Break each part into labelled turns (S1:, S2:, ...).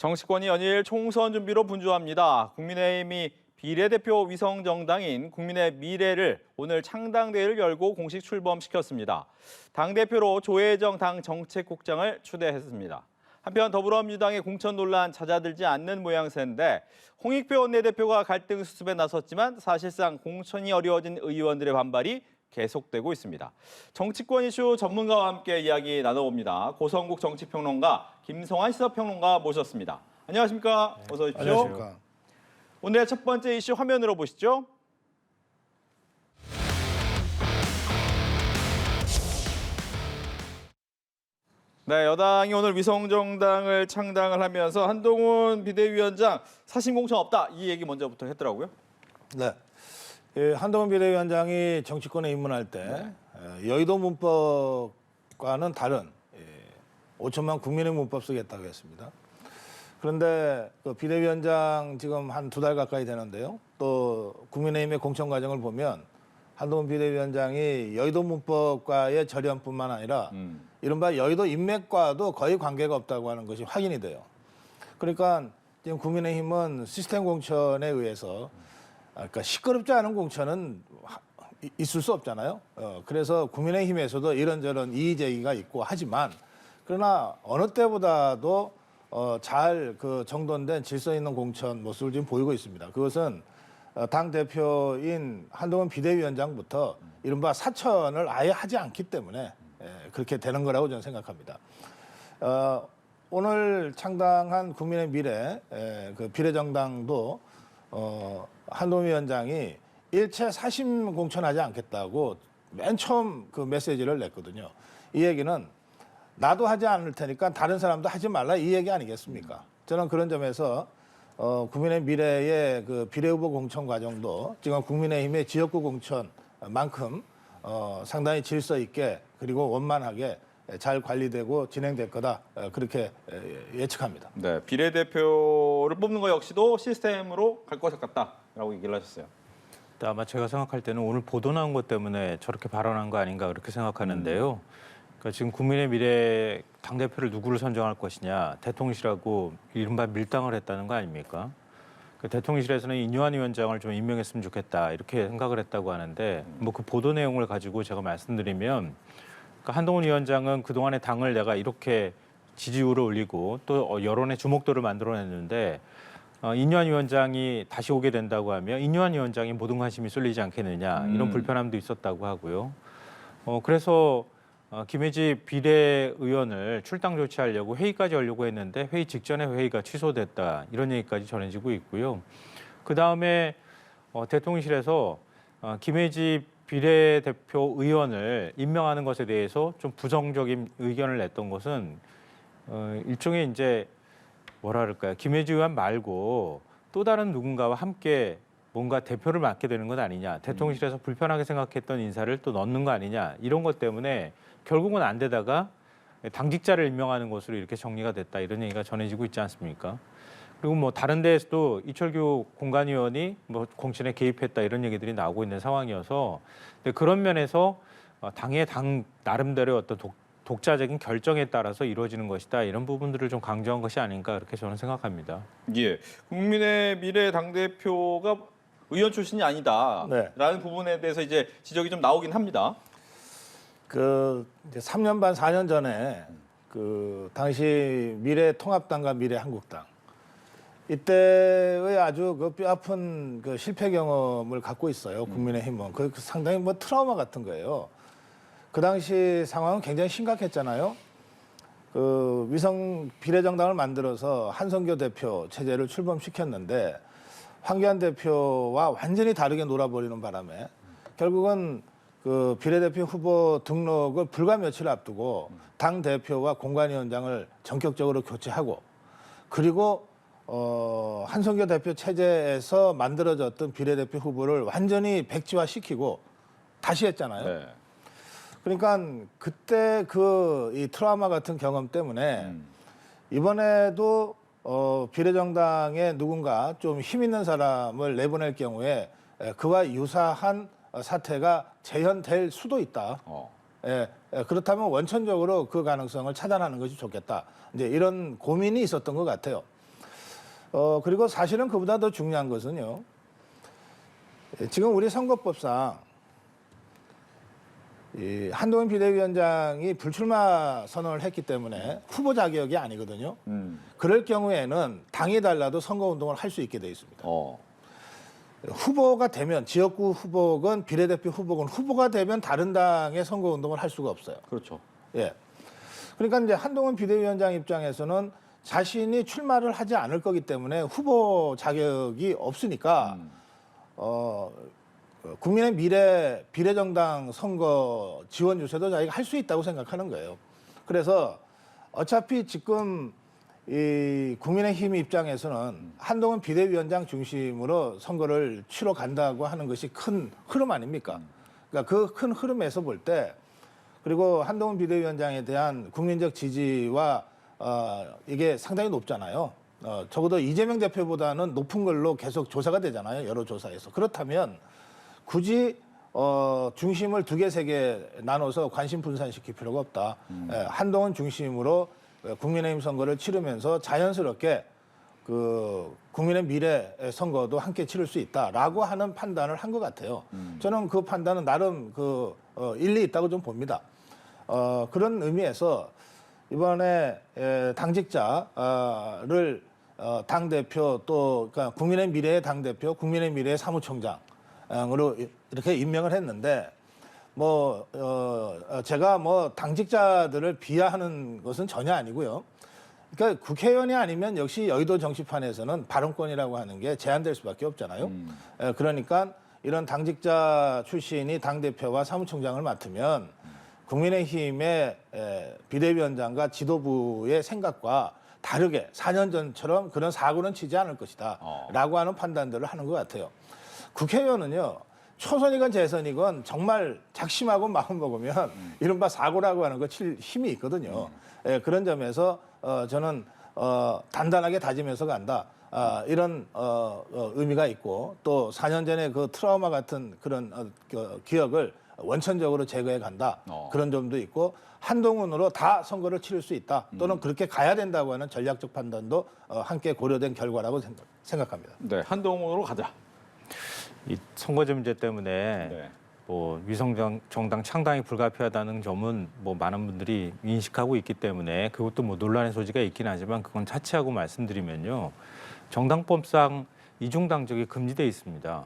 S1: 정치권이 연일 총선 준비로 분주합니다. 국민의힘이 비례대표 위성정당인 국민의 미래를 오늘 창당대회를 열고 공식 출범시켰습니다. 당대표로 조혜정 당 정책국장을 추대했습니다. 한편 더불어민주당의 공천 논란 잦아들지 않는 모양새인데 홍익표 원내대표가 갈등 수습에 나섰지만 사실상 공천이 어려워진 의원들의 반발이 계속되고 있습니다. 정치권 이슈 전문가와 함께 이야기 나눠봅니다. 고성국 정치평론가, 김성환 시사평론가 모셨습니다. 안녕하십니까? 어서 오십시오.
S2: 안녕하십니까?
S1: 오늘의 첫 번째 이슈 화면으로 보시죠. 네, 여당이 오늘 위성정당을 창당을 하면서 한동훈 비대위원장 사신 공천 없다 이 얘기 먼저부터 했더라고요.
S2: 네. 한동훈 비대위원장이 정치권에 입문할 때 여의도 문법과는 다른 5천만 국민의 문법 쓰겠다고 했습니다. 그런데 그 비대위원장 지금 한 2달 가까이 되는데요. 또 국민의힘의 공천 과정을 보면 한동훈 비대위원장이 여의도 문법과의 절연뿐만 아니라 이른바 여의도 인맥과도 거의 관계가 없다고 하는 것이 확인이 돼요. 그러니까 지금 국민의힘은 시스템 공천에 의해서 그러니까 시끄럽지 않은 공천은 있을 수 없잖아요. 그래서 국민의힘에서도 이런저런 이의 제기가 있고 하지만 그러나 어느 때보다도 잘 그 정돈된 질서 있는 공천 모습을 지금 보이고 있습니다. 그것은 당 대표인 한동훈 비대위원장부터 이른바 사천을 아예 하지 않기 때문에 그렇게 되는 거라고 저는 생각합니다. 오늘 창당한 국민의 미래 그 비례정당도 한동훈 위원장이 일체 사심 공천하지 않겠다고 맨 처음 그 메시지를 냈거든요. 이 얘기는 나도 하지 않을 테니까 다른 사람도 하지 말라 이 얘기 아니겠습니까? 저는 그런 점에서 국민의 미래의 그 비례후보 공천 과정도 지금 국민의힘의 지역구 공천만큼 상당히 질서 있게 그리고 원만하게 잘 관리되고 진행될 거다 그렇게 예측합니다.
S1: 네, 비례대표를 뽑는 거 역시도 시스템으로 갈 것 같다라고 얘기를 하셨어요.
S3: 아마 제가 생각할 때는 오늘 보도 나온 것 때문에 저렇게 발언한 거 아닌가 그렇게 생각하는데요. 그러니까 지금 국민의 미래 당대표를 누구를 선정할 것이냐 대통령실하고 이른바 밀당을 했다는 거 아닙니까? 대통령실에서는 인유한 위원장을 좀 임명했으면 좋겠다 이렇게 생각을 했다고 하는데 뭐 그 보도 내용을 가지고 제가 말씀드리면 그러니까 한동훈 위원장은 그동안의 당을 내가 이렇게 지지율을 올리고 또 여론의 주목도를 만들어냈는데 인유한 위원장이 다시 오게 된다고 하면 인유한 위원장이 모든 관심이 쏠리지 않겠느냐 이런 불편함도 있었다고 하고요. 그래서 김혜지 비례의원을 출당 조치하려고 회의까지 하려고 했는데 회의 직전에 회의가 취소됐다 이런 얘기까지 전해지고 있고요. 그다음에 대통령실에서 김혜지 비례대표 의원을 임명하는 것에 대해서 좀 부정적인 의견을 냈던 것은 일종의 이제 뭐라 그럴까요? 김혜지 의원 말고 또 다른 누군가와 함께 뭔가 대표를 맡게 되는 것 아니냐. 대통령실에서 불편하게 생각했던 인사를 또 넣는 거 아니냐. 이런 것 때문에 결국은 안 되다가 당직자를 임명하는 것으로 이렇게 정리가 됐다. 이런 얘기가 전해지고 있지 않습니까? 그리고 뭐 다른 데에서도 이철규 공관위원이 뭐 공천에 개입했다 이런 얘기들이 나오고 있는 상황이어서 근데 그런 면에서 당의 당 나름대로의 어떤 독자적인 결정에 따라서 이루어지는 것이다. 이런 부분들을 좀 강조한 것이 아닌가 그렇게 저는 생각합니다.
S1: 예, 국민의 미래 당대표가 의원 출신이 아니다라는 부분에 대해서 이제 지적이 좀 나오긴 합니다.
S2: 그 이제 3년 반 4년 전에 그 당시 미래통합당과 미래한국당 이때의 아주 그 뼈아픈 그 실패 경험을 갖고 있어요. 국민의힘은 그 상당히 뭐 트라우마 같은 거예요. 그 당시 상황은 굉장히 심각했잖아요. 그 위성 비례정당을 만들어서 한성교 대표 체제를 출범시켰는데 황교안 대표와 완전히 다르게 놀아버리는 바람에 결국은 그 비례대표 후보 등록을 불과 며칠 앞두고 당 대표와 공관위원장을 전격적으로 교체하고 그리고 한성교 대표 체제에서 만들어졌던 비례대표 후보를 완전히 백지화시키고 다시 했잖아요.
S1: 네.
S2: 그러니까 그때 그 이 트라우마 같은 경험 때문에 이번에도 비례정당에 누군가 좀 힘 있는 사람을 내보낼 경우에 그와 유사한 사태가 재현될 수도 있다. 그렇다면 원천적으로 그 가능성을 차단하는 것이 좋겠다. 이제 이런 고민이 있었던 것 같아요. 그리고 사실은 그보다 더 중요한 것은요. 지금 우리 선거법상 이 한동훈 비대위원장이 불출마 선언을 했기 때문에 후보 자격이 아니거든요. 그럴 경우에는 당이 달라도 선거운동을 할 수 있게 돼 있습니다. 후보가 되면 지역구 후보건 비례대표 후보건 후보가 되면 다른 당의 선거운동을 할 수가 없어요.
S1: 그렇죠.
S2: 예. 그러니까 이제 한동훈 비대위원장 입장에서는 자신이 출마를 하지 않을 거기 때문에 후보 자격이 없으니까 국민의 미래 비례정당 선거 지원 유세도 자기가 할 수 있다고 생각하는 거예요. 그래서 어차피 지금 이 국민의힘 입장에서는 한동훈 비대위원장 중심으로 선거를 치러 간다고 하는 것이 큰 흐름 아닙니까? 그러니까 그 큰 흐름에서 볼 때 그리고 한동훈 비대위원장에 대한 국민적 지지와 이게 상당히 높잖아요. 적어도 이재명 대표보다는 높은 걸로 계속 조사가 되잖아요. 여러 조사에서. 그렇다면 굳이 중심을 두 개, 세 개 나눠서 관심 분산시킬 필요가 없다. 한동훈 중심으로 국민의힘 선거를 치르면서 자연스럽게 그 국민의 미래 선거도 함께 치를 수 있다라고 하는 판단을 한 것 같아요. 저는 그 판단은 나름 그 일리 있다고 좀 봅니다. 그런 의미에서 이번에 당직자를 당 대표 또 그러니까 국민의 미래의 당 대표, 국민의 미래의 사무총장으로 이렇게 임명을 했는데 뭐 제가 뭐 당직자들을 비하하는 것은 전혀 아니고요. 그러니까 국회의원이 아니면 역시 여의도 정치판에서는 발언권이라고 하는 게 제한될 수밖에 없잖아요. 그러니까 이런 당직자 출신이 당 대표와 사무총장을 맡으면 국민의힘의 비대위원장과 지도부의 생각과 다르게 4년 전처럼 그런 사고는 치지 않을 것이다 라고 하는 판단들을 하는 것 같아요. 국회의원은요. 초선이건 재선이건 정말 작심하고 마음 먹으면 이른바 사고라고 하는 거 칠 힘이 있거든요. 그런 점에서 저는 단단하게 다지면서 간다. 이런 의미가 있고 또 4년 전에 그 트라우마 같은 그런 기억을 원천적으로 제거해 간다. 그런 점도 있고 한동훈으로 다 선거를 치를 수 있다. 또는 그렇게 가야 된다고 하는 전략적 판단도 함께 고려된 결과라고 생각합니다.
S1: 네, 한동훈으로 가자.
S3: 이 선거제 문제 때문에
S1: 네.
S3: 뭐 위성정당 창당이 불가피하다는 점은 뭐 많은 분들이 인식하고 있기 때문에 그것도 뭐 논란의 소지가 있긴 하지만 그건 차치하고 말씀드리면요. 정당법상 이중당적이 금지돼 있습니다.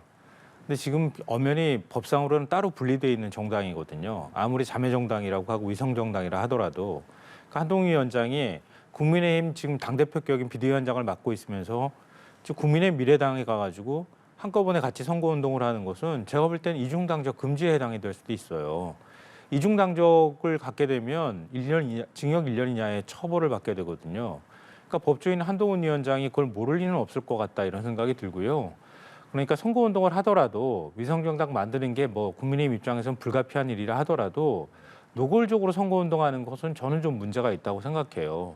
S3: 근데 지금 엄연히 법상으로는 따로 분리돼 있는 정당이거든요. 아무리 자매정당이라고 하고 위성정당이라 하더라도 그러니까 한동훈 위원장이 국민의힘 지금 당대표격인 비대위원장을 맡고 있으면서 지금 국민의 미래당에 가가지고 한꺼번에 같이 선거운동을 하는 것은 제가 볼 때는 이중당적 금지에 해당이 될 수도 있어요. 이중당적을 갖게 되면 징역 1년 이하의 처벌을 받게 되거든요. 그러니까 법조인 한동훈 위원장이 그걸 모를 리는 없을 것 같다 이런 생각이 들고요. 그러니까 선거운동을 하더라도 위성정당 만드는 게 뭐 국민의힘 입장에서는 불가피한 일이라 하더라도 노골적으로 선거운동하는 것은 저는 좀 문제가 있다고 생각해요.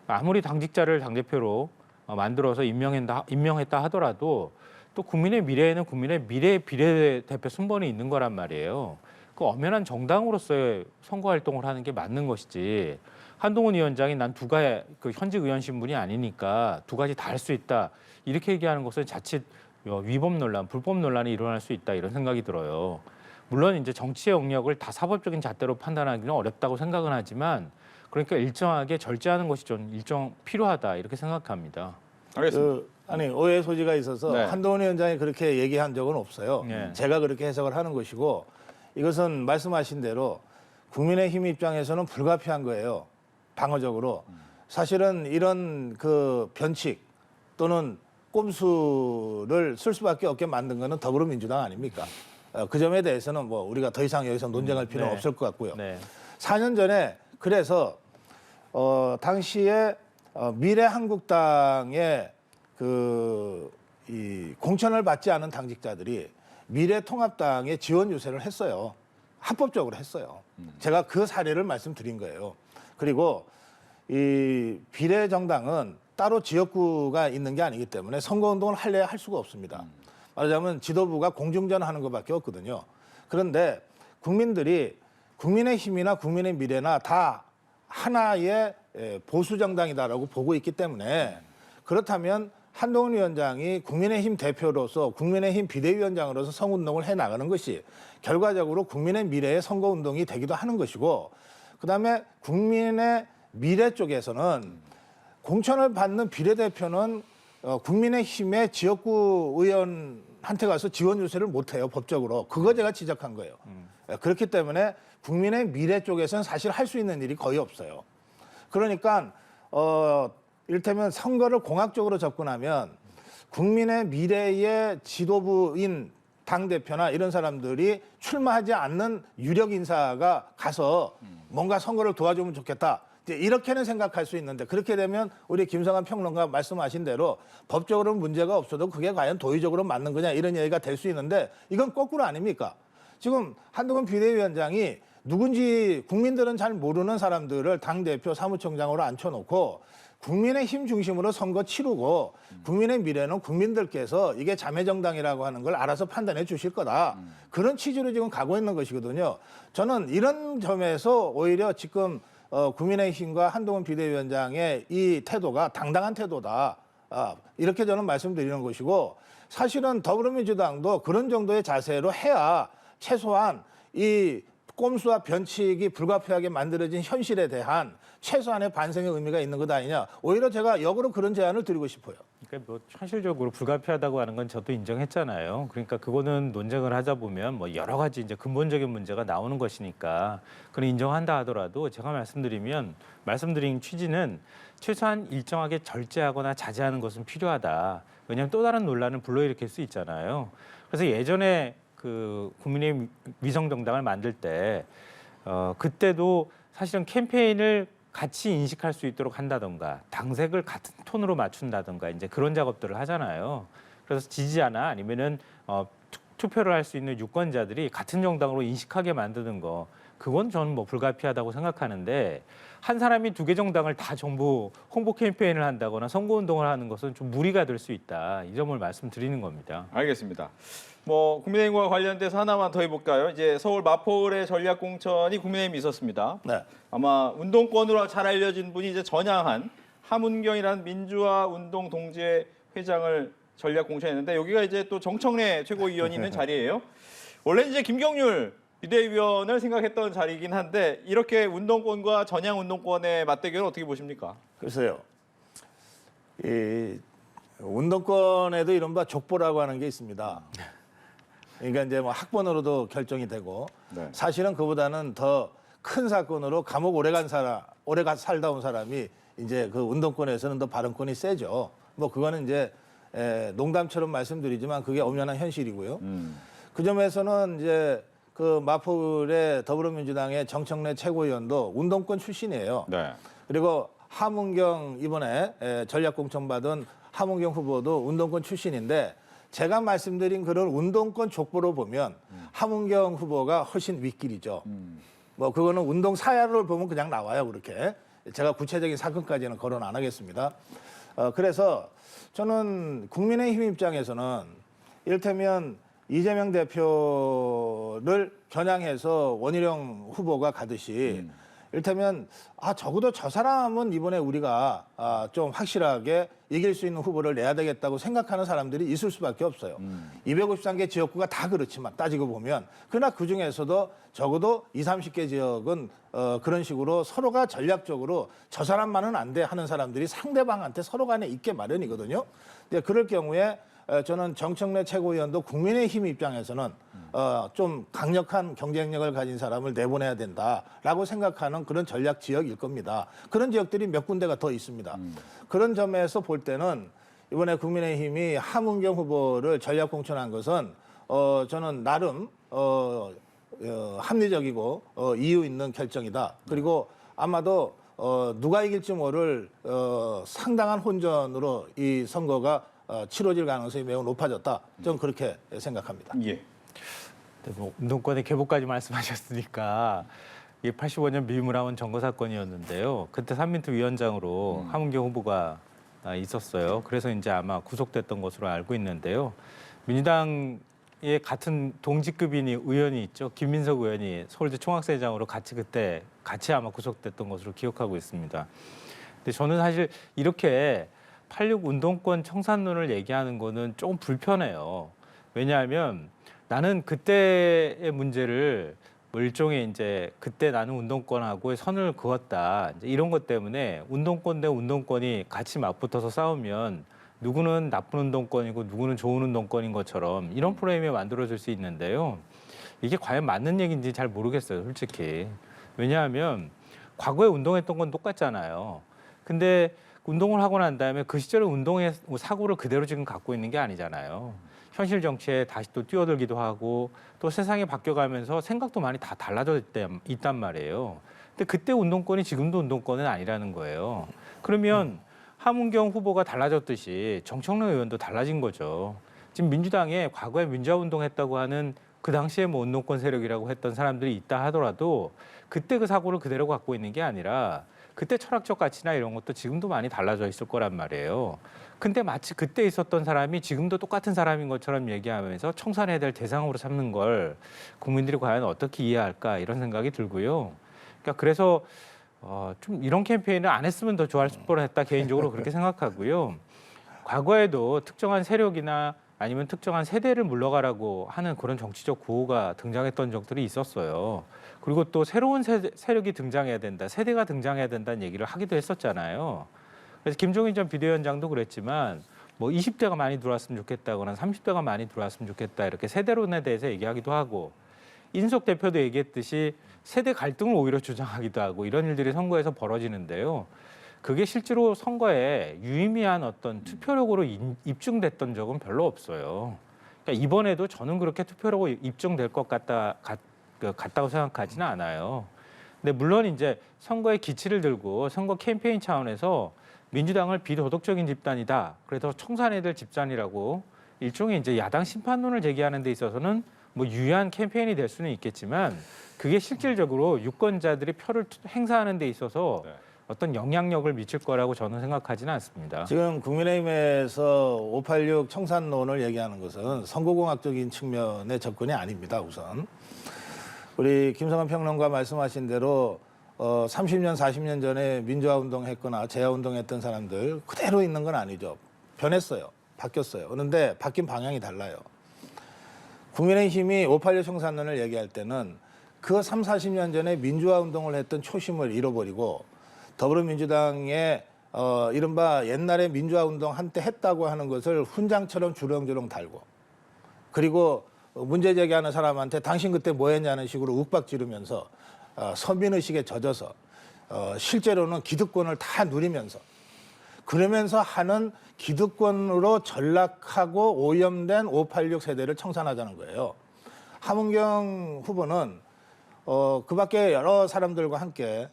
S3: 아무리 당직자를 당대표로 만들어서 임명했다 하더라도 또 국민의 미래에는 국민의 미래 비례대표 순번이 있는 거란 말이에요. 그 엄연한 정당으로서의 선거 활동을 하는 게 맞는 것이지. 한동훈 위원장이 난 그 현직 의원 신분이 아니니까 두 가지 다 할 수 있다 이렇게 얘기하는 것은 자칫 위법 논란, 불법 논란이 일어날 수 있다 이런 생각이 들어요. 물론 이제 정치의 영역을 다 사법적인 잣대로 판단하기는 어렵다고 생각은 하지만 그러니까 일정하게 절제하는 것이 좀 필요하다 이렇게 생각합니다.
S1: 알겠습니다.
S2: 오해 소지가 있어서
S1: 네.
S2: 한동훈 위원장이 그렇게 얘기한 적은 없어요.
S3: 네.
S2: 제가 그렇게 해석을 하는 것이고 이것은 말씀하신 대로 국민의힘 입장에서는 불가피한 거예요. 방어적으로. 사실은 이런 그 변칙 또는 꼼수를 쓸 수밖에 없게 만든 거는 더불어민주당 아닙니까? 그 점에 대해서는 뭐 우리가 더 이상 여기서 논쟁할 필요는
S3: 네.
S2: 없을 것 같고요.
S3: 네.
S2: 4년 전에 그래서 당시에 미래한국당의 이 공천을 받지 않은 당직자들이 미래통합당에 지원 유세를 했어요. 합법적으로 했어요. 제가 그 사례를 말씀드린 거예요. 그리고 이 비례정당은 따로 지역구가 있는 게 아니기 때문에 선거운동을 할래야 할 수가 없습니다. 말하자면 지도부가 공중전하는 것밖에 없거든요. 그런데 국민들이 국민의힘이나 국민의 미래나 다 하나의 보수정당이다라고 보고 있기 때문에 그렇다면 한동훈 위원장이 국민의힘 대표로서 국민의힘 비대위원장으로서 선거운동을 해나가는 것이 결과적으로 국민의 미래의 선거운동이 되기도 하는 것이고, 그다음에 국민의 미래 쪽에서는 공천을 받는 비례대표는 국민의힘의 지역구 의원한테 가서 지원 유세를 못해요, 법적으로. 그거 제가 지적한 거예요. 그렇기 때문에 국민의 미래 쪽에서는 사실 할 수 있는 일이 거의 없어요. 그러니까 이를테면 선거를 공학적으로 접근하면 국민의 미래의 지도부인 당대표나 이런 사람들이 출마하지 않는 유력 인사가 가서 뭔가 선거를 도와주면 좋겠다. 이제 이렇게는 생각할 수 있는데, 그렇게 되면 우리 김성환 평론가 말씀하신 대로 법적으로는 문제가 없어도 그게 과연 도의적으로 맞는 거냐 이런 얘기가 될 수 있는데, 이건 거꾸로 아닙니까? 지금 한동훈 비대위원장이 누군지 국민들은 잘 모르는 사람들을 당대표 사무총장으로 앉혀놓고 국민의힘 중심으로 선거 치르고 국민의 미래는 국민들께서 이게 자매정당이라고 하는 걸 알아서 판단해 주실 거다. 그런 취지로 지금 가고 있는 것이거든요. 저는 이런 점에서 오히려 지금 국민의힘과 한동훈 비대위원장의 이 태도가 당당한 태도다. 이렇게 저는 말씀드리는 것이고, 사실은 더불어민주당도 그런 정도의 자세로 해야 최소한 이 꼼수와 변칙이 불가피하게 만들어진 현실에 대한 최소한의 반성의 의미가 있는 것 아니냐. 오히려 제가 역으로 그런 제안을 드리고 싶어요.
S3: 그러니까 뭐 현실적으로 불가피하다고 하는 건 저도 인정했잖아요. 그러니까 그거는 논쟁을 하자 보면 뭐 여러 가지 이제 근본적인 문제가 나오는 것이니까 그걸 인정한다 하더라도, 제가 말씀드린 취지는 최소한 일정하게 절제하거나 자제하는 것은 필요하다. 왜냐하면 또 다른 논란을 불러일으킬 수 있잖아요. 그래서 예전에 그 국민의힘 위성정당을 만들 때 그때도 사실은 캠페인을 같이 인식할 수 있도록 한다던가 당색을 같은 톤으로 맞춘다던가 이제 그런 작업들을 하잖아요. 그래서 지지자나 아니면은 투표를 할 수 있는 유권자들이 같은 정당으로 인식하게 만드는 거, 그건 저는 뭐 불가피하다고 생각하는데, 한 사람이 두 개 정당을 다 전부 홍보 캠페인을 한다거나 선거운동을 하는 것은 좀 무리가 될 수 있다. 이 점을 말씀드리는 겁니다.
S1: 알겠습니다. 뭐 국민의힘과 관련돼서 하나만 더 해볼까요? 이제 서울 마포울의 전략 공천이 국민의힘이 있었습니다.
S2: 네.
S1: 아마 운동권으로 잘 알려진 분이 이제 전향한 함은경이라는 민주화 운동 동지회 회장을 전략 공천했는데, 여기가 이제 또 정청래 최고위원이 있는 자리예요. 원래 이제 김경률 비대위원을 생각했던 자리이긴 한데, 이렇게 운동권과 전향 운동권의 맞대결은 어떻게 보십니까?
S2: 글쎄요. 이 운동권에도 이른바 족보라고 하는 게 있습니다. 그러니까 이제 뭐 학번으로도 결정이 되고,
S1: 네.
S2: 사실은 그보다는 더 큰 사건으로 감옥 오래 살다 온 사람이 이제 그 운동권에서는 더 발언권이 세죠. 뭐 그거는 이제 농담처럼 말씀드리지만 그게 엄연한 현실이고요. 그 점에서는 이제 그 마포울의 더불어민주당의 정청래 최고위원도 운동권 출신이에요.
S1: 네.
S2: 그리고 함은경 이번에 전략 공천 받은 함은경 후보도 운동권 출신인데, 제가 말씀드린 그런 운동권 족보로 보면 함은경 후보가 훨씬 윗길이죠. 뭐 그거는 운동 사야를 보면 그냥 나와요, 그렇게. 제가 구체적인 사건까지는 거론 안 하겠습니다. 그래서 저는 국민의힘 입장에서는 이를테면 이재명 대표를 겨냥해서 원희룡 후보가 가듯이 이를테면 적어도 저 사람은 이번에 우리가 좀 확실하게 이길 수 있는 후보를 내야 되겠다고 생각하는 사람들이 있을 수밖에 없어요. 253개 지역구가 다 그렇지만 따지고 보면, 그러나 그중에서도 적어도 20, 30개 지역은 그런 식으로 서로가 전략적으로 저 사람만은 안 돼 하는 사람들이 상대방한테 서로 간에 있게 마련이거든요. 근데 그럴 경우에 저는 정청래 최고위원도 국민의힘 입장에서는 좀 강력한 경쟁력을 가진 사람을 내보내야 된다라고 생각하는 그런 전략 지역일 겁니다. 그런 지역들이 몇 군데가 더 있습니다. 그런 점에서 볼 때는 이번에 국민의힘이 함은경 후보를 전략 공천한 것은 저는 나름 합리적이고 이유 있는 결정이다. 그리고 아마도 누가 이길지 모를 상당한 혼전으로 이 선거가 치러질 가능성이 매우 높아졌다. 저는 그렇게 생각합니다.
S1: 예.
S3: 뭐 운동권의 개복까지 말씀하셨으니까, 이게 85년 비무라운 선거 사건이었는데요. 그때 삼민트 위원장으로 함은경 후보가 있었어요. 그래서 이제 아마 구속됐던 것으로 알고 있는데요. 민주당의 같은 동지급인 의원이 있죠. 김민석 의원이 서울대 총학생회장으로 같이 아마 구속됐던 것으로 기억하고 있습니다. 근데 저는 사실 이렇게 86 운동권 청산론을 얘기하는 거는 조금 불편해요. 왜냐하면 나는 그때의 문제를 뭐 일종의 이제 그때 나는 운동권하고의 선을 그었다. 이제 이런 것 때문에 운동권 대 운동권이 같이 맞붙어서 싸우면 누구는 나쁜 운동권이고 누구는 좋은 운동권인 것처럼 이런 프레임이 만들어질 수 있는데요. 이게 과연 맞는 얘기인지 잘 모르겠어요, 솔직히. 왜냐하면 과거에 운동했던 건 똑같잖아요. 근데 운동을 하고 난 다음에 그 시절의 운동의 사고를 그대로 지금 갖고 있는 게 아니잖아요. 현실 정치에 다시 또 뛰어들기도 하고 또 세상이 바뀌어가면서 생각도 많이 다 달라져 있단 말이에요. 근데 그때 운동권이 지금도 운동권은 아니라는 거예요. 그러면 함은경 후보가 달라졌듯이 정청래 의원도 달라진 거죠. 지금 민주당에 과거에 민주화 운동했다고 하는 그 당시에 뭐 운동권 세력이라고 했던 사람들이 있다 하더라도 그때 그 사고를 그대로 갖고 있는 게 아니라 그때 철학적 가치나 이런 것도 지금도 많이 달라져 있을 거란 말이에요. 근데 마치 그때 있었던 사람이 지금도 똑같은 사람인 것처럼 얘기하면서 청산해야 될 대상으로 삼는 걸 국민들이 과연 어떻게 이해할까 이런 생각이 들고요. 그러니까 그래서 좀 이런 캠페인을 안 했으면 더 좋았을 뻔했다 개인적으로 그렇게 생각하고요. 과거에도 특정한 세력이나 아니면 특정한 세대를 물러가라고 하는 그런 정치적 구호가 등장했던 적들이 있었어요. 그리고 또 새로운 세력이 등장해야 된다, 세대가 등장해야 된다는 얘기를 하기도 했었잖아요. 그래서 김종인 전 비대위원장도 그랬지만 뭐 20대가 많이 들어왔으면 좋겠다거나 30대가 많이 들어왔으면 좋겠다 이렇게 세대론에 대해서 얘기하기도 하고 인석 대표도 얘기했듯이 세대 갈등을 오히려 주장하기도 하고 이런 일들이 선거에서 벌어지는데요. 그게 실제로 선거에 유의미한 어떤 투표력으로 입증됐던 적은 별로 없어요. 그러니까 이번에도 저는 그렇게 투표력으로 입증될 것 같다고 생각하지는 않아요. 근데 물론 이제 선거의 기치를 들고 선거 캠페인 차원에서 민주당을 비도덕적인 집단이다. 그래서 청산해야 될 집단이라고 일종의 이제 야당 심판론을 제기하는 데 있어서는 뭐 유효한 캠페인이 될 수는 있겠지만 그게 실질적으로 유권자들이 표를 행사하는 데 있어서 어떤 영향력을 미칠 거라고 저는 생각하지는 않습니다.
S2: 지금 국민의힘에서 586 청산론을 얘기하는 것은 선거공학적인 측면의 접근이 아닙니다. 우선 우리 김성환 평론가 말씀하신 대로 30년, 40년 전에 민주화운동 했거나 재화운동 했던 사람들 그대로 있는 건 아니죠. 변했어요. 바뀌었어요. 그런데 바뀐 방향이 달라요. 국민의힘이 586 청산론을 얘기할 때는 그 3, 40년 전에 민주화운동을 했던 초심을 잃어버리고 더불어민주당의 이른바 옛날에 민주화운동 한때 했다고 하는 것을 훈장처럼 주렁주렁 달고 그리고 문제 제기하는 사람한테 당신 그때 뭐 했냐는 식으로 윽박 지르면서 서민의식에 젖어서 실제로는 기득권을 다 누리면서 그러면서 하는 기득권으로 전락하고 오염된 586 세대를 청산하자는 거예요. 함은경 후보는 그 밖에 여러 사람들과 함께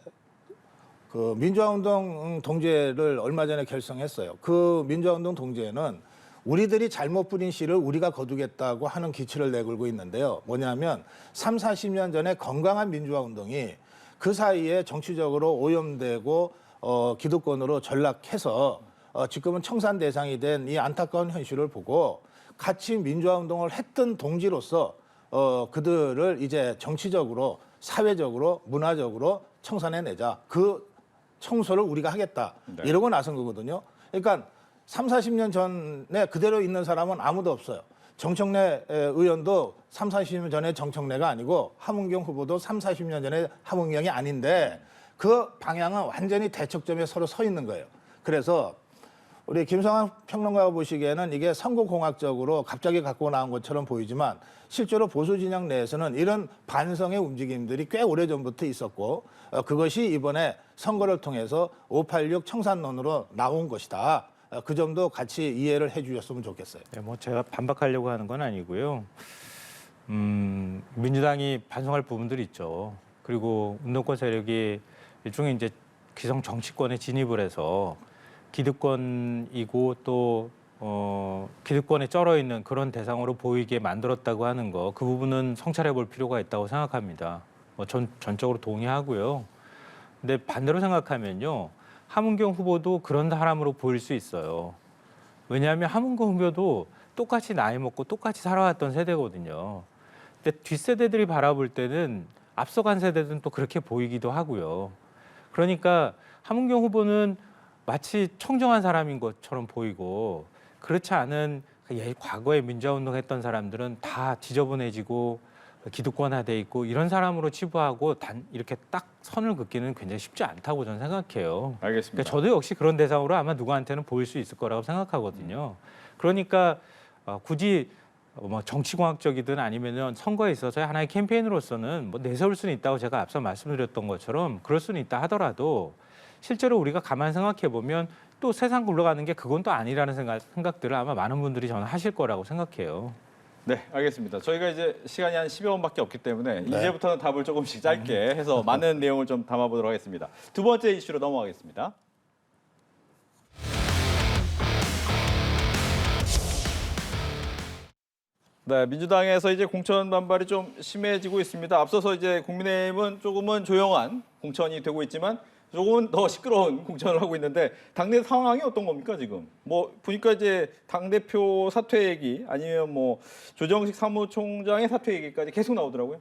S2: 그 민주화운동 동지회를 얼마 전에 결성했어요. 그 민주화운동 동지회는 우리들이 잘못 부린 씨를 우리가 거두겠다고 하는 기치를 내걸고 있는데요. 뭐냐면 3, 40년 전에 건강한 민주화운동이 그 사이에 정치적으로 오염되고 기득권으로 전락해서 지금은 청산 대상이 된 이 안타까운 현실을 보고 같이 민주화운동을 했던 동지로서 그들을 이제 정치적으로 사회적으로 문화적으로 청산해내자. 그 청소를 우리가 하겠다. 이러고 나선 거거든요. 그러니까 3, 40년 전에 그대로 있는 사람은 아무도 없어요. 정청래 의원도 3, 40년 전에 정청래가 아니고 함은경 후보도 3, 40년 전에 함은경이 아닌데 그 방향은 완전히 대척점에 서로 서 있는 거예요. 그래서 우리 김성환 평론가가 보시기에는 이게 선거공학적으로 갑자기 갖고 나온 것처럼 보이지만 실제로 보수 진영 내에서는 이런 반성의 움직임들이 꽤 오래전부터 있었고 그것이 이번에 선거를 통해서 586 청산론으로 나온 것이다. 그 점도 같이 이해를 해 주셨으면 좋겠어요.
S3: 네, 뭐 제가 반박하려고 하는 건 아니고요. 민주당이 반성할 부분들이 있죠. 그리고 운동권 세력이 일종의 이제 기성 정치권에 진입을 해서 기득권이고 또 기득권에 쩔어 있는 그런 대상으로 보이게 만들었다고 하는 거, 그 부분은 성찰해 볼 필요가 있다고 생각합니다. 뭐 전적으로 동의하고요. 근데 반대로 생각하면요, 함은경 후보도 그런 사람으로 보일 수 있어요. 왜냐하면 함은경 후보도 똑같이 나이 먹고 똑같이 살아왔던 세대거든요. 근데 뒷세대들이 바라볼 때는 앞서간 세대들은 또 그렇게 보이기도 하고요. 그러니까 함은경 후보는 마치 청정한 사람인 것처럼 보이고 그렇지 않은 과거에 민주화운동했던 사람들은 다 지저분해지고 기득권화돼 있고 이런 사람으로 치부하고 이렇게 딱 선을 긋기는 굉장히 쉽지 않다고 저는 생각해요.
S1: 알겠습니다.
S3: 그러니까 저도 역시 그런 대상으로 아마 누구한테는 보일 수 있을 거라고 생각하거든요. 그러니까 굳이 뭐 정치공학적이든 아니면은 선거에 있어서 하나의 캠페인으로서는 뭐 내세울 수는 있다고 제가 앞서 말씀드렸던 것처럼 그럴 수는 있다 하더라도 실제로 우리가 가만 생각해 보면 또 세상 굴러가는 게 그건 또 아니라는 생각들을 아마 많은 분들이 저는 하실 거라고 생각해요.
S1: 네, 알겠습니다. 저희가 이제 시간이 한 10여 분밖에 없기 때문에 이제부터는 답을 조금씩 짧게 해서 많은 내용을 좀 담아보도록 하겠습니다. 두 번째 이슈로 넘어가겠습니다. 네, 민주당에서 이제 공천 반발이 좀 심해지고 있습니다. 앞서서 이제 국민의힘은 조금은 조용한 공천이 되고 있지만 조금은 더 시끄러운 공천을 하고 있는데 당내 상황이 어떤 겁니까 지금? 뭐 보니까 이제 당 대표 사퇴 얘기 아니면 뭐 조정식 사무총장의 사퇴 얘기까지 계속 나오더라고요.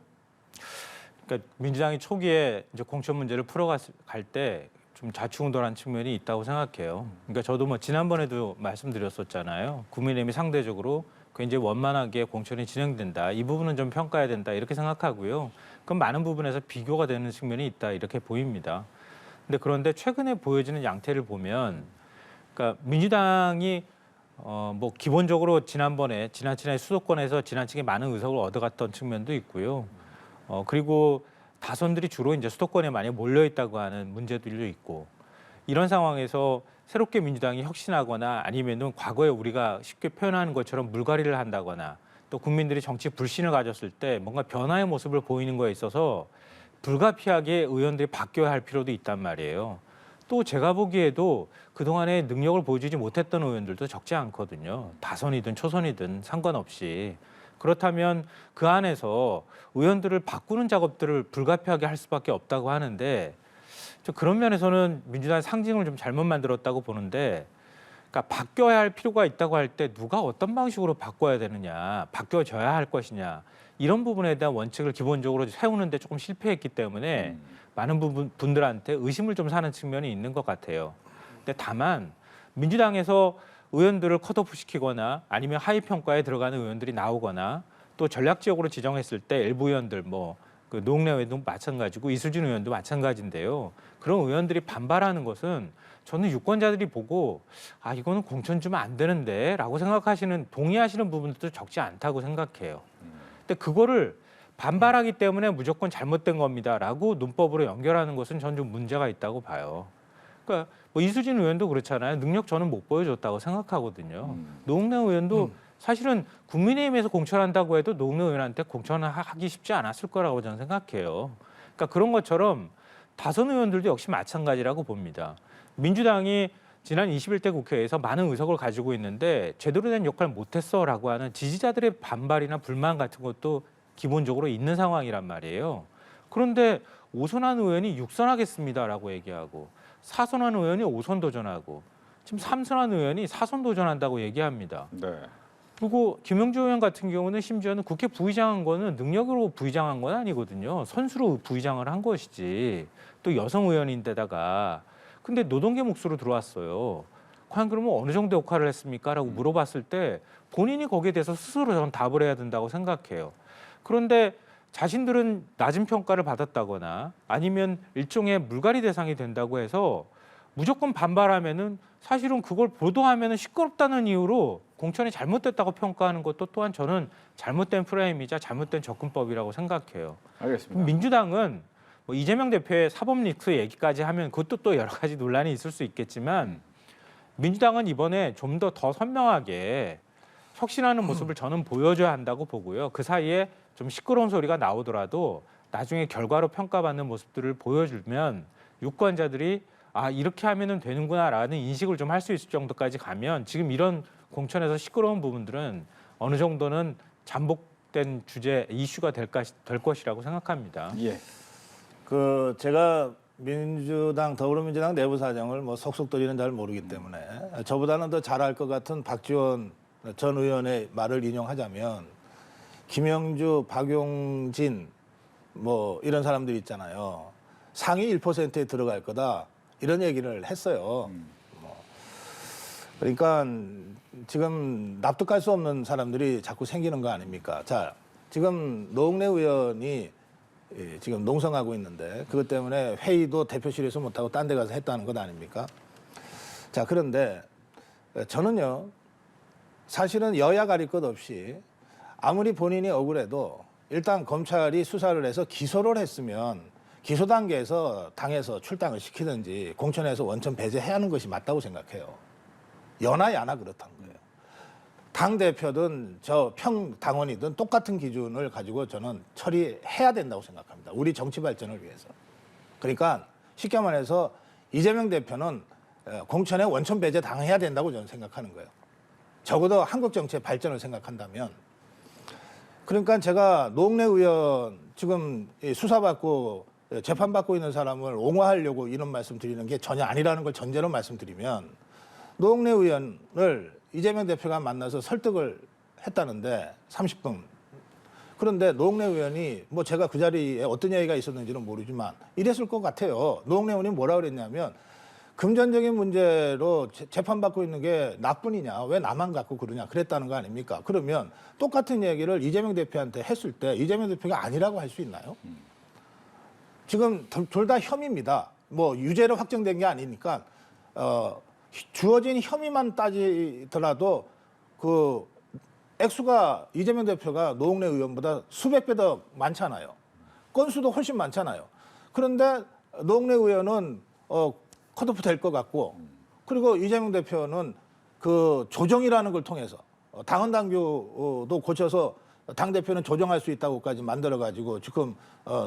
S3: 그러니까 민주당이 초기에 이제 공천 문제를 풀어갈 때 좀 좌충우돌한 측면이 있다고 생각해요. 그러니까 저도 뭐 지난번에도 말씀드렸었잖아요. 국민의힘이 상대적으로 굉장히 원만하게 공천이 진행된다. 이 부분은 좀 평가해야 된다. 이렇게 생각하고요. 그럼 많은 부분에서 비교가 되는 측면이 있다. 이렇게 보입니다. 그런데 최근에 보여지는 양태를 보면, 그러니까 민주당이 뭐 기본적으로 지난번에 지나치게 수도권에서 지나치게 많은 의석을 얻어갔던 측면도 있고요. 그리고 다선들이 주로 이제 수도권에 많이 몰려 있다고 하는 문제들도 있고 이런 상황에서 새롭게 민주당이 혁신하거나 아니면은 과거에 우리가 쉽게 표현하는 것처럼 물갈이를 한다거나 또 국민들이 정치 불신을 가졌을 때 뭔가 변화의 모습을 보이는 거에 있어서 불가피하게 의원들이 바뀌어야 할 필요도 있단 말이에요. 또 제가 보기에도 그동안에 능력을 보여주지 못했던 의원들도 적지 않거든요. 다선이든 초선이든 상관없이. 그렇다면 그 안에서 의원들을 바꾸는 작업들을 불가피하게 할 수밖에 없다고 하는데 그런 면에서는 민주당의 상징을 좀 잘못 만들었다고 보는데 그러니까 바뀌어야 할 필요가 있다고 할 때 누가 어떤 방식으로 바꿔야 되느냐, 바뀌어져야 할 것이냐 이런 부분에 대한 원칙을 기본적으로 세우는데 조금 실패했기 때문에 많은 분들한테 의심을 좀 사는 측면이 있는 것 같아요. 근데 다만 민주당에서 의원들을 컷오프시키거나 아니면 하위 평가에 들어가는 의원들이 나오거나 또 전략 지역으로 지정했을 때 일부 의원들 뭐 그 노웅래 의원도 마찬가지고 이수진 의원도 마찬가지인데요. 그런 의원들이 반발하는 것은 저는 유권자들이 보고 이거는 공천 주면 안 되는데라고 생각하시는 동의하시는 부분들도 적지 않다고 생각해요. 근데 그거를 반발하기 때문에 무조건 잘못된 겁니다라고 논법으로 연결하는 것은 저는 좀 문제가 있다고 봐요. 그러니까 뭐 이수진 의원도 그렇잖아요. 능력 저는 못 보여줬다고 생각하거든요. 노웅래 의원도 사실은 국민의힘에서 공천한다고 해도 노웅래 의원한테 공천을 하기 쉽지 않았을 거라고 저는 생각해요. 그러니까 그런 것처럼 다선 의원들도 역시 마찬가지라고 봅니다. 민주당이 지난 21대 국회에서 많은 의석을 가지고 있는데 제대로 된 역할을 못했어라고 하는 지지자들의 반발이나 불만 같은 것도 기본적으로 있는 상황이란 말이에요. 그런데 5선한 의원이 6선하겠습니다라고 얘기하고 4선한 의원이 5선 도전하고 지금 3선한 의원이 4선 도전한다고 얘기합니다.
S1: 네.
S3: 그리고 김영주 의원 같은 경우는 심지어는 국회 부의장한 거는 능력으로 부의장한 건 아니거든요. 선수로 부의장을 한 것이지. 또 여성 의원인데다가 근데 노동계 몫으로 들어왔어요. 과연 그러면 어느 정도 역할을 했습니까? 라고 물어봤을 때 본인이 거기에 대해서 스스로 저는 답을 해야 된다고 생각해요. 그런데 자신들은 낮은 평가를 받았다거나 아니면 일종의 물갈이 대상이 된다고 해서 무조건 반발하면은 사실은 그걸 보도하면은 시끄럽다는 이유로 공천이 잘못됐다고 평가하는 것도 또한 저는 잘못된 프레임이자 잘못된 접근법이라고 생각해요.
S1: 알겠습니다.
S3: 민주당은 뭐 이재명 대표의 사법 리스크 얘기까지 하면 그것도 또 여러 가지 논란이 있을 수 있겠지만 민주당은 이번에 좀 더 선명하게 혁신하는 모습을 저는 보여줘야 한다고 보고요. 그 사이에 좀 시끄러운 소리가 나오더라도 나중에 결과로 평가받는 모습들을 보여주면 유권자들이 이렇게 하면은 되는구나라는 인식을 좀 할 수 있을 정도까지 가면 지금 이런 공천에서 시끄러운 부분들은 어느 정도는 잠복된 주제 이슈가 될 것이라고 생각합니다.
S1: 예.
S2: 제가 민주당 더불어민주당 내부 사정을 뭐 속속들이는 잘 모르기 때문에 저보다는 더 잘 알 것 같은 박지원 전 의원의 말을 인용하자면 김영주, 박용진 뭐 이런 사람들이 있잖아요. 상위 1%에 들어갈 거다 이런 얘기를 했어요. 그러니까 지금 납득할 수 없는 사람들이 자꾸 생기는 거 아닙니까? 자, 지금 노웅래 의원이 지금 농성하고 있는데 그것 때문에 회의도 대표실에서 못하고 딴 데 가서 했다는 것 아닙니까? 자, 그런데 저는요, 사실은 여야 가릴 것 없이 아무리 본인이 억울해도 일단 검찰이 수사를 해서 기소를 했으면 기소 단계에서 당에서 출당을 시키든지 공천에서 원천 배제해야 하는 것이 맞다고 생각해요. 여나 야나 그렇다는 거예요. 당대표든 저 평당원이든 똑같은 기준을 가지고 저는 처리해야 된다고 생각합니다. 우리 정치 발전을 위해서. 그러니까 쉽게 말해서 이재명 대표는 공천에 원천 배제 당해야 된다고 저는 생각하는 거예요. 적어도 한국 정치의 발전을 생각한다면. 그러니까 제가 노웅래 의원 지금 수사받고 재판받고 있는 사람을 옹호하려고 이런 말씀 드리는 게 전혀 아니라는 걸 전제로 말씀드리면 노웅래 의원을 이재명 대표가 만나서 설득을 했다는데 30분. 그런데 노웅래 의원이 뭐 제가 그 자리에 어떤 얘기가 있었는지는 모르지만 이랬을 것 같아요. 노웅래 의원이 뭐라 그랬냐면 금전적인 문제로 재판받고 있는 게 나뿐이냐, 왜 나만 갖고 그러냐 그랬다는 거 아닙니까? 그러면 똑같은 얘기를 이재명 대표한테 했을 때 이재명 대표가 아니라고 할 수 있나요? 지금 둘 다 혐의입니다. 뭐 유죄로 확정된 게 아니니까 주어진 혐의만 따지더라도 그 액수가 이재명 대표가 노웅래 의원보다 수백 배 더 많잖아요. 건수도 훨씬 많잖아요. 그런데 노웅래 의원은 컷오프 될 것 같고, 그리고 이재명 대표는 그 조정이라는 걸 통해서 당헌 당규도 고쳐서 당 대표는 조정할 수 있다고까지 만들어 가지고 지금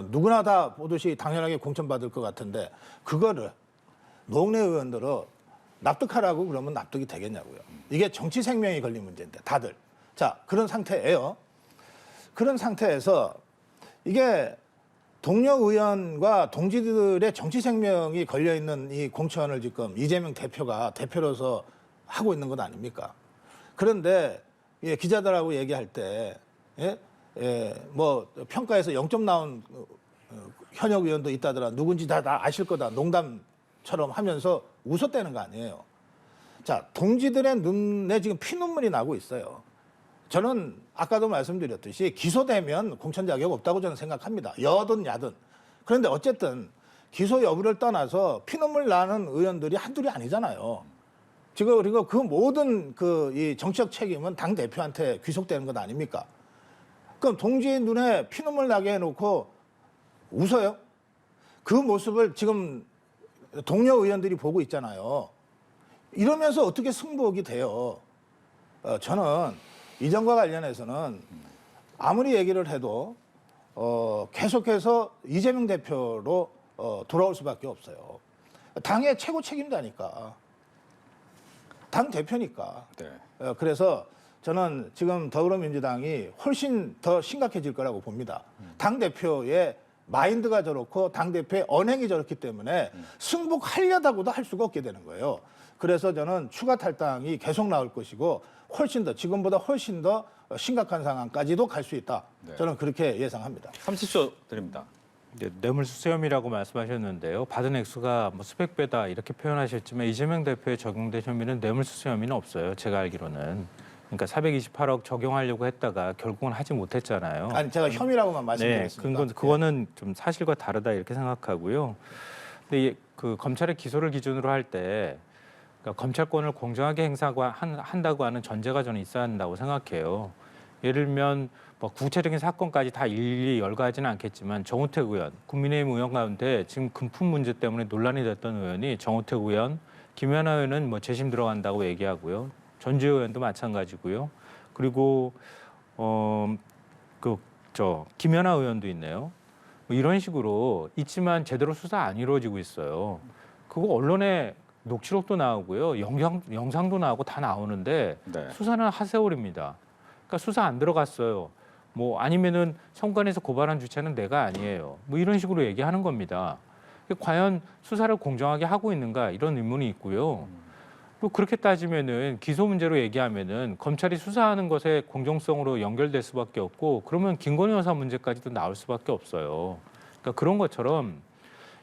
S2: 누구나 다 보듯이 당연하게 공천받을 것 같은데 그거를 노웅래 의원들은 납득하라고 그러면 납득이 되겠냐고요. 이게 정치 생명이 걸린 문제인데 다들. 자, 그런 상태예요. 그런 상태에서 이게 동료 의원과 동지들의 정치 생명이 걸려 있는 이 공천을 지금 이재명 대표가 대표로서 하고 있는 것 아닙니까? 그런데 기자들하고 얘기할 때 뭐 평가에서 0점 나온 현역 의원도 있다더라. 누군지 다 아실 거다. 농담처럼 하면서 웃었다는 거 아니에요. 자, 동지들의 눈에 지금 피눈물이 나고 있어요. 저는 아까도 말씀드렸듯이 기소되면 공천 자격 없다고 저는 생각합니다. 여든 야든. 그런데 어쨌든 기소 여부를 떠나서 피눈물 나는 의원들이 한둘이 아니잖아요. 지금 그리고 그 모든 이 정치적 책임은 당 대표한테 귀속되는 것 아닙니까? 그럼 동지의 눈에 피눈물 나게 해놓고 웃어요? 그 모습을 지금 동료 의원들이 보고 있잖아요. 이러면서 어떻게 승복이 돼요? 저는 이전과 관련해서는 아무리 얘기를 해도 계속해서 이재명 대표로 돌아올 수밖에 없어요. 당의 최고 책임자니까. 당 대표니까.
S1: 네.
S2: 그래서 저는 지금 더불어민주당이 훨씬 더 심각해질 거라고 봅니다. 당 대표의 마인드가 저렇고 당 대표의 언행이 저렇기 때문에 승복하려다고도 할 수가 없게 되는 거예요. 그래서 저는 추가 탈당이 계속 나올 것이고 훨씬 더 지금보다 훨씬 더 심각한 상황까지도 갈 수 있다.
S1: 네.
S2: 저는 그렇게 예상합니다.
S1: 30초 드립니다.
S3: 뇌물수수혐의라고 말씀하셨는데요. 받은 액수가 뭐 수백 배다 이렇게 표현하셨지만 이재명 대표에 적용된 혐의는 뇌물수수 혐의는 없어요. 제가 알기로는. 그러니까 428억 적용하려고 했다가 결국은 하지 못했잖아요.
S2: 아니 제가 혐의라고만 말씀드렸습니다.
S3: 네, 그거는 좀 사실과 다르다 이렇게 생각하고요. 근데 그 검찰의 기소를 기준으로 할 때 그러니까 검찰권을 공정하게 한다고 하는 전제가 저는 있어야 한다고 생각해요. 예를 들면 뭐 구체적인 사건까지 다 일일이 열거하지는 않겠지만 정우택 의원, 국민의힘 의원 가운데 지금 금품 문제 때문에 논란이 됐던 의원이 정우택 의원, 김연아 의원은 뭐 재심 들어간다고 얘기하고요. 전주혜 의원도 마찬가지고요. 그리고 김연아 의원도 있네요. 뭐 이런 식으로 있지만 제대로 수사 안 이루어지고 있어요. 그거 언론에 녹취록도 나오고요, 영상도 나오고 다 나오는데
S1: 네.
S3: 수사는 하세월입니다. 그러니까 수사 안 들어갔어요. 뭐 아니면은 성관에서 고발한 주체는 내가 아니에요. 뭐 이런 식으로 얘기하는 겁니다. 과연 수사를 공정하게 하고 있는가 이런 의문이 있고요. 또 그렇게 따지면은 기소 문제로 얘기하면은 검찰이 수사하는 것에 공정성으로 연결될 수밖에 없고 그러면 김건희 여사 문제까지도 나올 수밖에 없어요. 그러니까 그런 것처럼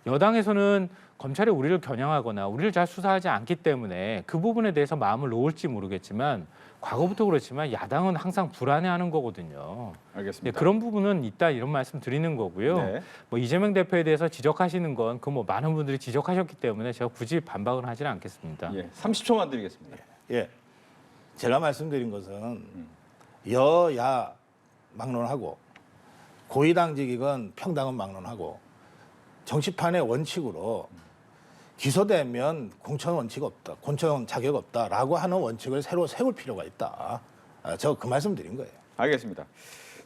S3: 여당에서는 검찰이 우리를 겨냥하거나 우리를 잘 수사하지 않기 때문에 그 부분에 대해서 마음을 놓을지 모르겠지만 과거부터 그렇지만 야당은 항상 불안해하는 거거든요.
S1: 알겠습니다.
S3: 그런 부분은 있다 이런 말씀 드리는 거고요.
S1: 네.
S3: 뭐 이재명 대표에 대해서 지적하시는 건 그 뭐 많은 분들이 지적하셨기 때문에 제가 굳이 반박은 하지는 않겠습니다.
S1: 예, 30초만 드리겠습니다.
S2: 예. 제가 말씀드린 것은 여야 막론하고 고위당직이건 평당은 막론하고 정치판의 원칙으로 기소되면 공천 원칙 없다, 공천 자격 없다라고 하는 원칙을 새로 세울 필요가 있다. 저 그 말씀 드린 거예요.
S1: 알겠습니다.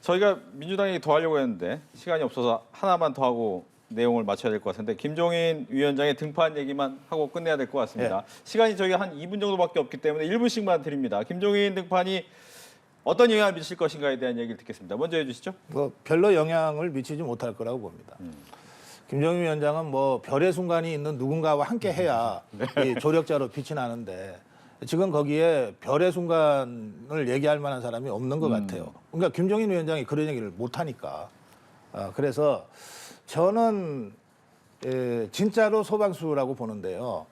S1: 저희가 민주당 얘기 더 하려고 했는데 시간이 없어서 하나만 더 하고 내용을 맞춰야 될 것 같은데 김종인 위원장의 등판 얘기만 하고 끝내야 될 것 같습니다. 시간이 저희가 한 2분 정도밖에 없기 때문에 1분씩만 드립니다. 김종인 등판이 어떤 영향을 미칠 것인가에 대한 얘기를 듣겠습니다. 먼저 해주시죠.
S2: 뭐 별로 영향을 미치지 못할 거라고 봅니다. 김종인 위원장은 뭐 별의 순간이 있는 누군가와 함께 해야 이 조력자로 빛이 나는데 지금 거기에 별의 순간을 얘기할 만한 사람이 없는 것 같아요. 그러니까 김종인 위원장이 그런 얘기를 못 하니까. 그래서 저는 진짜로 소방수라고 보는데요.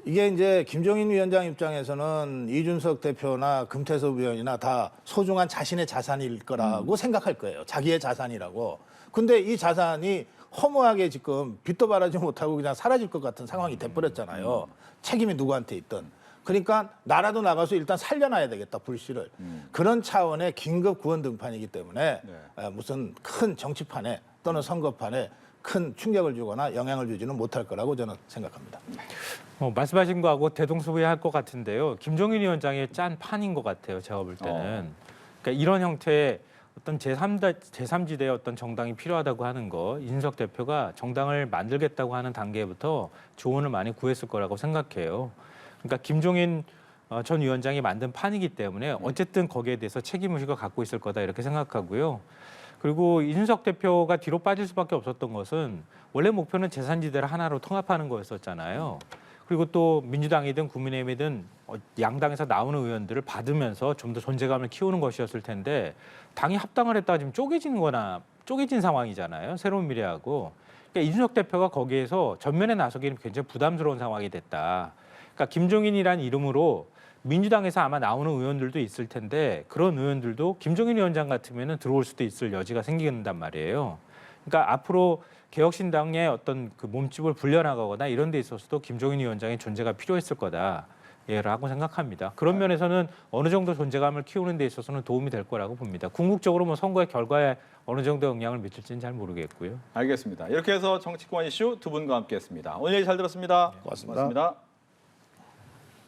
S2: 이게 이제 김종인 위원장 입장에서는 이준석 대표나 금태섭 의원이나 다 소중한 자신의 자산일 거라고 생각할 거예요. 자기의 자산이라고. 근데 이 자산이 허무하게 지금 빚도 바라지 못하고 그냥 사라질 것 같은 상황이 돼버렸잖아요. 책임이 누구한테 있든. 그러니까 나라도 나가서 일단 살려놔야 되겠다, 불씨를. 그런 차원의 긴급 구원 등판이기 때문에 무슨 큰 정치판에 또는 선거판에 큰 충격을 주거나 영향을 주지는 못할 거라고 저는 생각합니다.
S3: 말씀하신 거하고 대동소이할 것 같은데요. 김종인 위원장의 짠 판인 것 같아요. 제가 볼 때는. 그러니까 이런 형태의 어떤 제3지대의 어떤 정당이 필요하다고 하는 거, 이준석 대표가 정당을 만들겠다고 하는 단계부터 조언을 많이 구했을 거라고 생각해요. 그러니까 김종인 전 위원장이 만든 판이기 때문에 어쨌든 거기에 대해서 책임의식을 갖고 있을 거다 이렇게 생각하고요. 그리고 이준석 대표가 뒤로 빠질 수밖에 없었던 것은 원래 목표는 제3지대를 하나로 통합하는 거였었잖아요. 그리고 또 민주당이든 국민의힘이든 양당에서 나오는 의원들을 받으면서 좀 더 존재감을 키우는 것이었을 텐데 당이 합당을 했다가 지금 쪼개진 상황이잖아요. 새로운 미래하고. 그러니까 이준석 대표가 거기에서 전면에 나서기는 굉장히 부담스러운 상황이 됐다. 그러니까 김종인이라는 이름으로 민주당에서 아마 나오는 의원들도 있을 텐데 그런 의원들도 김종인 위원장 같으면 들어올 수도 있을 여지가 생긴단 말이에요. 그러니까 앞으로 개혁신당의 어떤 그 몸집을 불려나가거나 이런 데 있어서도 김종인 위원장의 존재가 필요했을 거다라고 생각합니다. 그런 면에서는 어느 정도 존재감을 키우는 데 있어서는 도움이 될 거라고 봅니다. 궁극적으로 뭐 선거의 결과에 어느 정도 영향을 미칠지는 잘 모르겠고요.
S1: 알겠습니다. 이렇게 해서 정치권 이슈 두 분과 함께했습니다. 오늘 얘기 잘 들었습니다.
S2: 고맙습니다.
S1: 고맙습니다.